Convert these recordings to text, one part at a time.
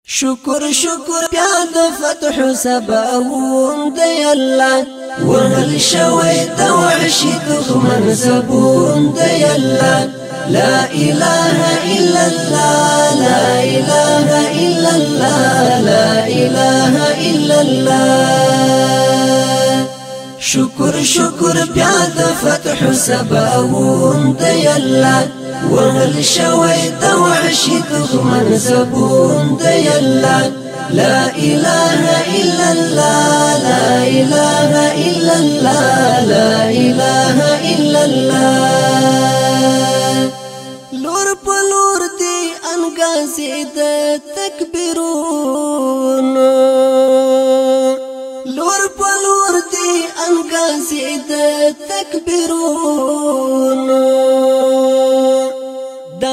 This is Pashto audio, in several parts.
شکر شکر بیا د فتح سباون دی الله وهل شوی د وحشي دښمن زبون دی الله لا اله الا الله لا اله الا الله لا اله الا الله شکر شکر بیا د فتح سباون دی الله وهل شوی د وحشي دښمن زبون دی الله لا اله الا الله لا اله الا الله لا اله الا الله لور په لور دی انګازې د تکبیرون لور په لور دی انګازې د تکبیرون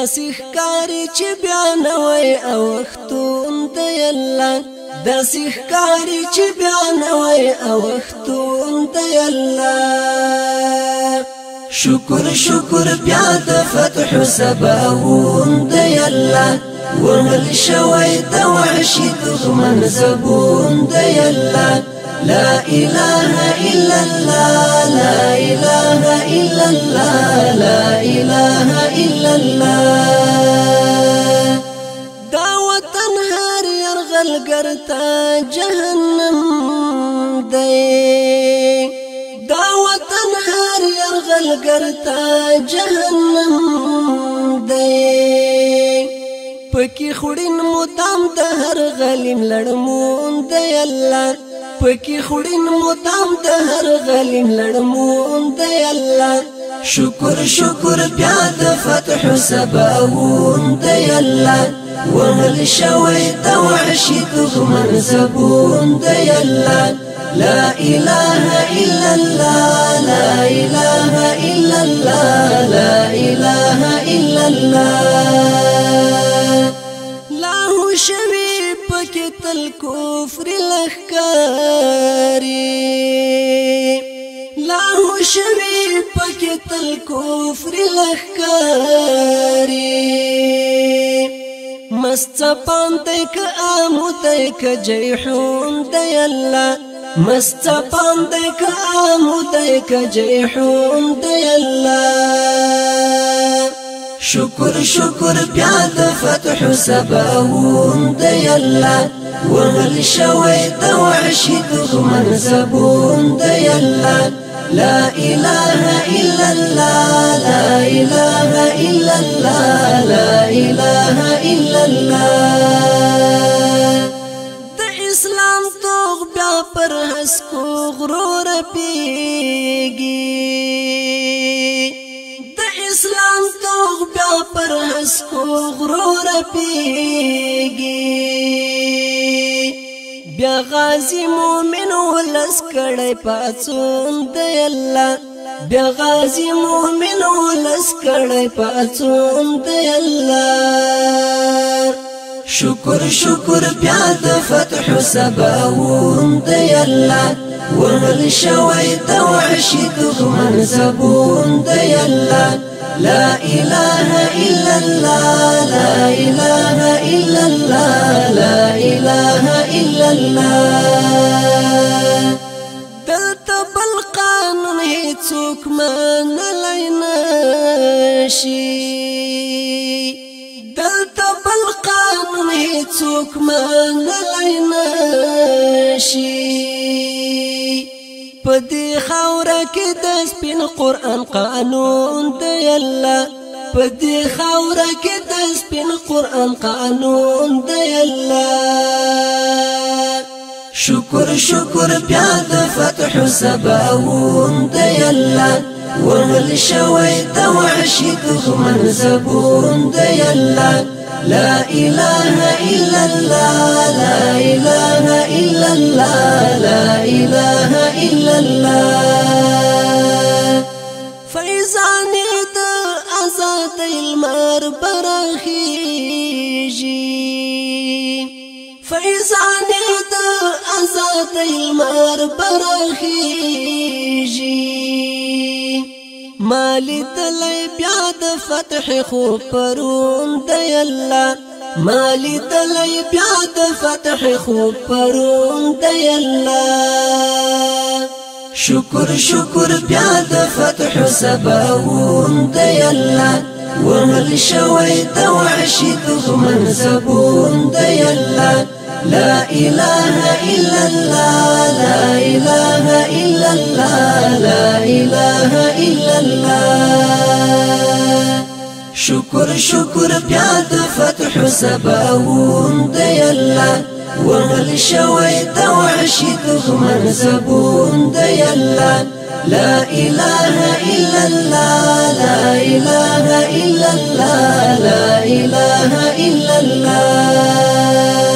داسې ښکاري چې بیا نوی اوښتون دی الله داسې ښکاري چې بیا نوی اوښتون دی الله شکر شکر بیا د فتح سباون دی الله وهل شوی د وحشي دښمن زبون دی الله لا اله الا الله لا اله الا الله لا اله الا الله دا وطن هر يرغلګر ته جهنم دی دا وطن هر يرغلګر ته جهنم دی پکې خورین مدام د هر غلیم لړمون دی الله پکی خورین مدام د هر غلیم لړمون دی الله شکر شکر بیا د فتح سباون دی الله وهل شوی د وحشي دښمن زبون دی الله لا اله الا الله لا اله الا الله لا اله الا الله لاهو شوی پکی تل کفر لخکاری لاهو شوی پکی تل کفر لخکاری مست پاندک آمودک جیحون دی الله مست پاندک آمودک جیحون دی الله شکر شکر بیا د فتح سباون دی الله وهل شوی د وحشي دښمن زبون دی الله لا اله الا الله لا اله الا الله لا اله الا الله د اسلام توغ بیا پر هسکو غرور پیږي اسلام توغ بیا پر هسکو غرور پیږي بیا غازی مومن ولس کړي پاتون دی الله بیا غازی مومن ولس کړي پاتون دی الله شکر شکر بیا د فتح سباون دی الله وهل شوی د وحشي دښمن زبون دی الله لا اله الا الله لا اله الا الله لا اله الا الله دلته بل قانون هیڅوک منلی نشي دلته بل قانون هیڅوک منلی نشي پدې خاوره کې د سپین قرآن قانون دی الله پدې خاوره کې د سپین قرآن قانون دی الله شکر شکر بیا د فتح سباون دی الله وهل شوی د وحشي دښمن زبون دی الله لا اله الا الله لا اله الا الله لا اله الا الله فیضان د آزاد المار برخیږي فیضان د آزاد المار برخیږي مالی تلی بیا د فتح خو پرون دی الله مالی دلی بیا د فتح خوب پرون دی الله شکر شکر بیا د فتح سباون دی الله وهل شوی د وحشي دښمن زبون دی الله لا إله إلا الله لا إله إلا الله لا إله إلا الله شکر شکر بیا د فتح سباون دی الله وهل شوی د وحشي دښمن زبون دی الله لا إله إلا الله لا إله إلا الله لا إله إلا الله